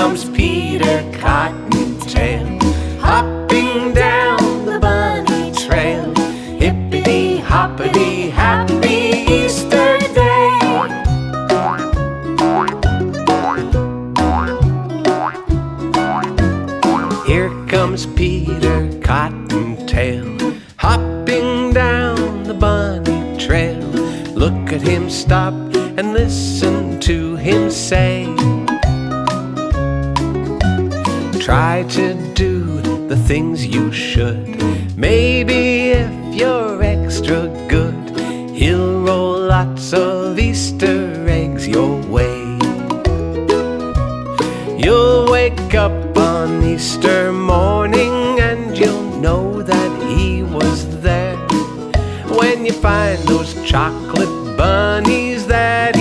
comes Peter Cottontail, hopping down the bunny trail. Hippity hoppity, happy Easter day. Here comes Peter Cottontail, hopping down the bunny trail. Look at him stop and listen to him say, try to do the things you should. Maybe if you're extra good, he'll roll lots of Easter eggs your way. You'll wake up on Easter morning and you'll know that he was there. When you find those chocolate bunnies that